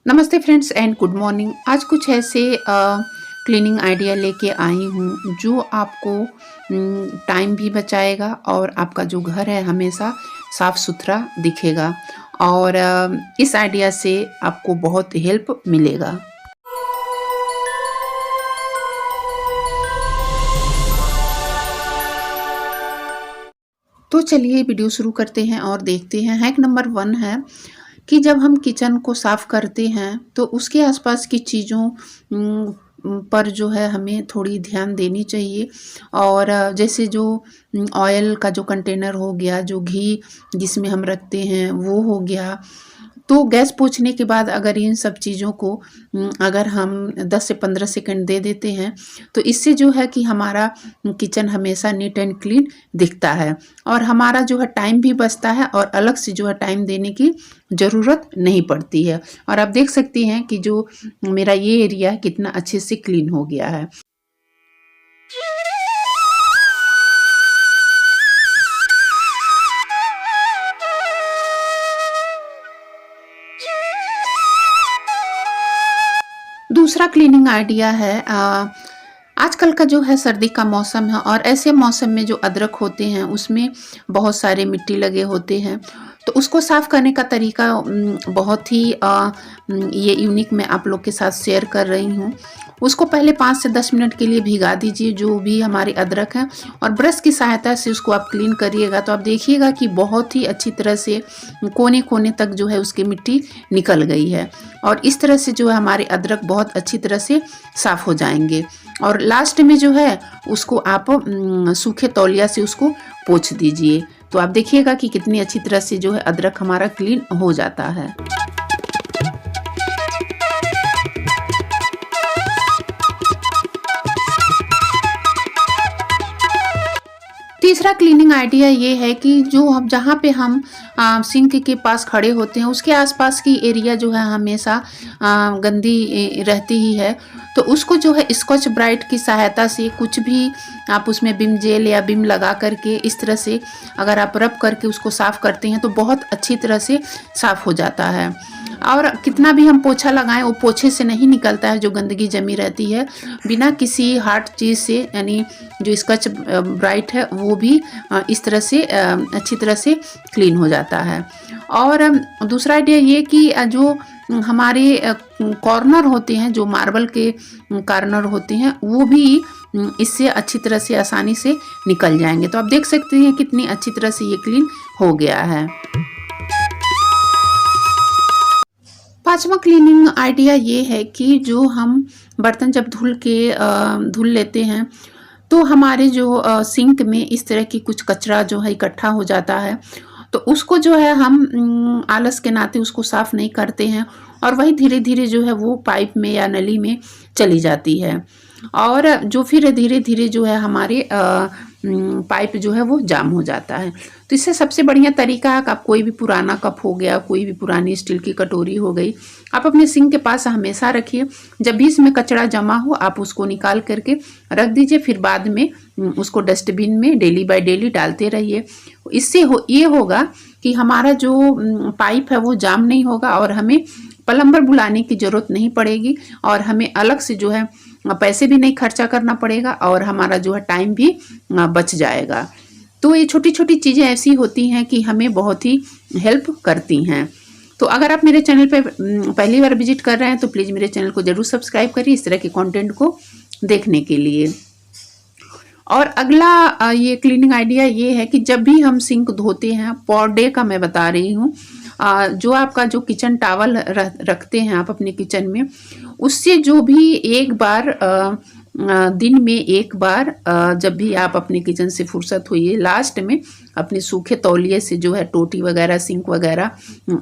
नमस्ते friends and good morning. आज कुछ ऐसे क्लीनिंग आइडिया लेके आई हूँ जो आपको टाइम भी बचाएगा और आपका जो घर है हमेशा साफ़ सुथरा दिखेगा और इस आइडिया से आपको बहुत हेल्प मिलेगा। तो चलिए वीडियो शुरू करते हैं और देखते हैं। हैक नंबर 1 है कि जब हम किचन को साफ़ करते हैं तो उसके आसपास की चीज़ों पर जो है हमें थोड़ी ध्यान देनी चाहिए। और जैसे जो ऑयल का जो कंटेनर हो गया, जो घी जिसमें हम रखते हैं वो हो गया, तो गैस पोंछने के बाद अगर इन सब चीज़ों को अगर हम 10 से 15 सेकंड दे देते हैं तो इससे जो है कि हमारा किचन हमेशा नीट एंड क्लीन दिखता है और हमारा जो है टाइम भी बचता है और अलग से जो है टाइम देने की ज़रूरत नहीं पड़ती है। और आप देख सकती हैं कि जो मेरा ये एरिया कितना अच्छे से क्लीन हो गया है। दूसरा क्लीनिंग आइडिया है, आजकल का जो है सर्दी का मौसम है और ऐसे मौसम में जो अदरक होते हैं उसमें बहुत सारे मिट्टी लगे होते हैं, तो उसको साफ़ करने का तरीका बहुत ही ये यूनिक मैं आप लोग के साथ शेयर कर रही हूँ। उसको पहले 5 से 10 मिनट के लिए भिगा दीजिए जो भी हमारे अदरक है और ब्रश की सहायता से उसको आप क्लीन करिएगा तो आप देखिएगा कि बहुत ही अच्छी तरह से कोने कोने तक जो है उसकी मिट्टी निकल गई है और इस तरह से जो है हमारे अदरक बहुत अच्छी तरह से साफ़ हो जाएंगे। और लास्ट में जो है उसको आप सूखे तौलिया से उसको पोंछ दीजिए तो आप देखिएगा कि कितनी अच्छी तरह से जो है अदरक हमारा क्लीन हो जाता है। तीसरा क्लीनिंग आइडिया ये है कि जो हम जहाँ पे हम सिंक के पास खड़े होते हैं उसके आसपास की एरिया जो है हमेशा गंदी रहती ही है, तो उसको जो है स्कॉच ब्राइट की सहायता से कुछ भी आप उसमें विम जेल या विम लगा करके इस तरह से अगर आप रब करके उसको साफ़ करते हैं तो बहुत अच्छी तरह से साफ़ हो जाता है। और कितना भी हम पोछा लगाएं वो पोछे से नहीं निकलता है, जो गंदगी जमी रहती है बिना किसी हार्ड चीज़ से, यानी जो स्कॉच ब्राइट है वो भी इस तरह से अच्छी तरह से क्लीन हो जाता है। और दूसरा आइडिया ये कि जो हमारे कॉर्नर होते हैं, जो मार्बल के कॉर्नर होते हैं वो भी इससे अच्छी तरह से आसानी से निकल जाएंगे, तो आप देख सकते हैं कितनी अच्छी तरह से ये क्लीन हो गया है। पांचवा क्लीनिंग आइडिया ये है कि जो हम बर्तन जब धुल लेते हैं तो हमारे जो सिंक में इस तरह की कुछ कचरा जो है इकट्ठा हो जाता है, तो उसको जो है हम आलस के नाते उसको साफ़ नहीं करते हैं और वही धीरे धीरे जो है वो पाइप में या नली में चली जाती है और जो फिर धीरे धीरे जो है हमारे पाइप जो है वो जाम हो जाता है। तो इससे सबसे बढ़िया तरीका है कि आप कोई भी पुराना कप हो गया, कोई भी पुरानी स्टील की कटोरी हो गई, आप अपने सिंक के पास हमेशा रखिए। जब भी इसमें कचरा जमा हो आप उसको निकाल करके रख दीजिए, फिर बाद में उसको डस्टबिन में डेली बाय डेली डालते रहिए। इससे ये होगा कि हमारा जो पाइप है वो जाम नहीं होगा और हमें प्लम्बर बुलाने की ज़रूरत नहीं पड़ेगी और हमें अलग से जो है पैसे भी नहीं खर्चा करना पड़ेगा और हमारा जो है टाइम भी बच जाएगा। तो ये छोटी छोटी चीज़ें ऐसी होती हैं कि हमें बहुत ही हेल्प करती हैं। तो अगर आप मेरे चैनल पे पहली बार विजिट कर रहे हैं तो प्लीज़ मेरे चैनल को ज़रूर सब्सक्राइब करिए इस तरह के कंटेंट को देखने के लिए। और अगला ये क्लीनिंग आइडिया ये है कि जब भी हम सिंक धोते हैं, पर डे का मैं बता रही हूँ, जो आपका जो किचन टॉवल रखते हैं आप अपने किचन में, उससे जो भी एक बार दिन में एक बार जब भी आप अपने किचन से फुर्सत हुई लास्ट में अपने सूखे तौलिए से जो है टोटी वगैरह सिंक वगैरह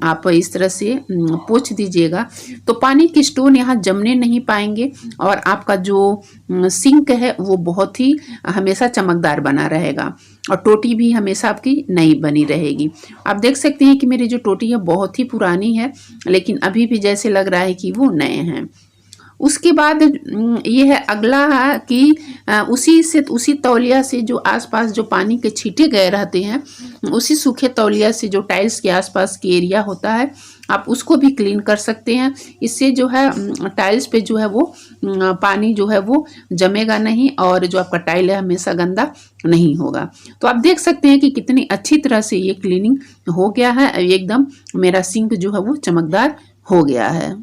आप इस तरह से पोंछ दीजिएगा तो पानी की स्टोन यहाँ जमने नहीं पाएंगे और आपका जो सिंक है वो बहुत ही हमेशा चमकदार बना रहेगा और टोटी भी हमेशा आपकी नई बनी रहेगी। आप देख सकते हैं कि मेरी जो टोटी है बहुत ही पुरानी है लेकिन अभी भी जैसे लग रहा है कि वो नए हैं। उसके बाद ये है अगला है कि उसी तौलिया से जो आसपास जो पानी के छींटे गए रहते हैं, उसी सूखे तौलिया से जो टाइल्स के आसपास की एरिया होता है, आप उसको भी क्लीन कर सकते हैं। इससे जो है टाइल्स पे जो है वो पानी जो है वो जमेगा नहीं और जो आपका टाइल है हमेशा गंदा नहीं होगा। तो आप देख सकते हैं कि कितनी अच्छी तरह से ये क्लीनिंग हो गया है। एकदम मेरा सिंक जो है वो चमकदार हो गया है।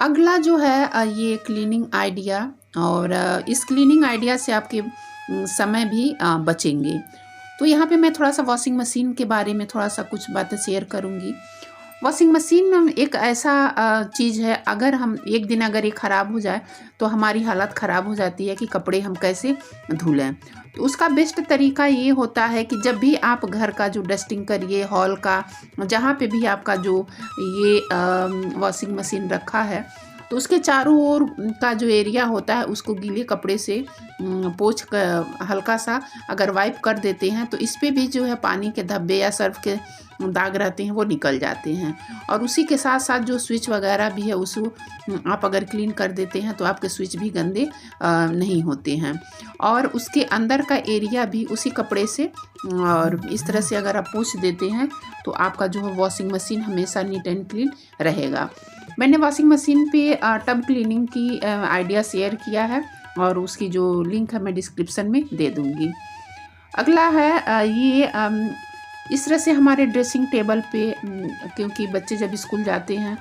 अगला जो है ये क्लीनिंग आइडिया, और इस क्लीनिंग आइडिया से आपके समय भी बचेंगे। तो यहाँ पे मैं थोड़ा सा वॉशिंग मशीन के बारे में थोड़ा सा कुछ बातें शेयर करूँगी। वॉशिंग मशीन एक ऐसा चीज़ है, अगर हम एक दिन अगर ये ख़राब हो जाए तो हमारी हालत ख़राब हो जाती है कि कपड़े हम कैसे धुलें। तो उसका बेस्ट तरीका ये होता है कि जब भी आप घर का जो डस्टिंग करिए, हॉल का, जहाँ पे भी आपका जो ये वॉशिंग मशीन रखा है, तो उसके चारों ओर का जो एरिया होता है उसको गीले कपड़े से पोंछ कर हल्का सा अगर वाइप कर देते हैं तो इस पे भी जो है पानी के धब्बे या सर्फ के दाग रहते हैं वो निकल जाते हैं। और उसी के साथ साथ जो स्विच वगैरह भी है उसको आप अगर क्लीन कर देते हैं तो आपके स्विच भी गंदे नहीं होते हैं। और उसके अंदर का एरिया भी उसी कपड़े से और इस तरह से अगर आप पोंछ देते हैं तो आपका जो है वॉशिंग मशीन हमेशा नीट एंड क्लीन रहेगा। मैंने वॉशिंग मशीन पे टब क्लीनिंग की आइडिया शेयर किया है और उसकी जो लिंक है मैं डिस्क्रिप्शन में दे दूँगी। अगला है ये इस तरह से हमारे ड्रेसिंग टेबल पे क्योंकि बच्चे जब स्कूल जाते हैं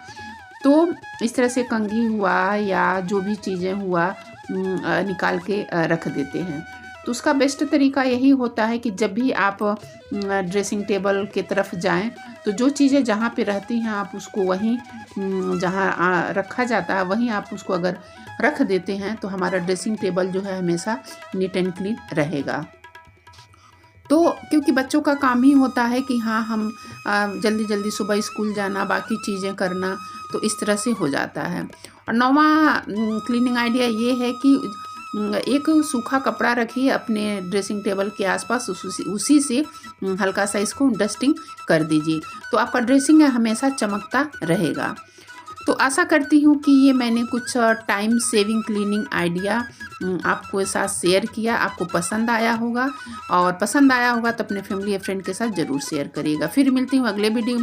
तो इस तरह से कंघी हुआ या जो भी चीज़ें हुआ निकाल के रख देते हैं। तो उसका बेस्ट तरीका यही होता है कि जब भी आप ड्रेसिंग टेबल के तरफ जाएं तो जो चीज़ें जहाँ पे रहती हैं आप उसको वहीं जहाँ रखा जाता है वहीं आप उसको अगर रख देते हैं तो हमारा ड्रेसिंग टेबल जो है हमेशा नीट एंड क्लीन रहेगा। तो क्योंकि बच्चों का काम ही होता है कि हाँ हम जल्दी जल्दी सुबह स्कूल जाना, बाकी चीज़ें करना, तो इस तरह से हो जाता है। और नौवां क्लीनिंग आइडिया ये है कि एक सूखा कपड़ा रखिए अपने ड्रेसिंग टेबल के आसपास, उसी से हल्का सा इसको डस्टिंग कर दीजिए तो आपका ड्रेसिंग है हमेशा चमकता रहेगा। तो आशा करती हूँ कि ये मैंने कुछ टाइम सेविंग क्लीनिंग आइडिया आपको साथ शेयर किया, आपको पसंद आया होगा, और पसंद आया होगा तो अपने फैमिली या फ्रेंड के साथ ज़रूर शेयर करिएगा। फिर मिलती हूँ अगले वीडियो में।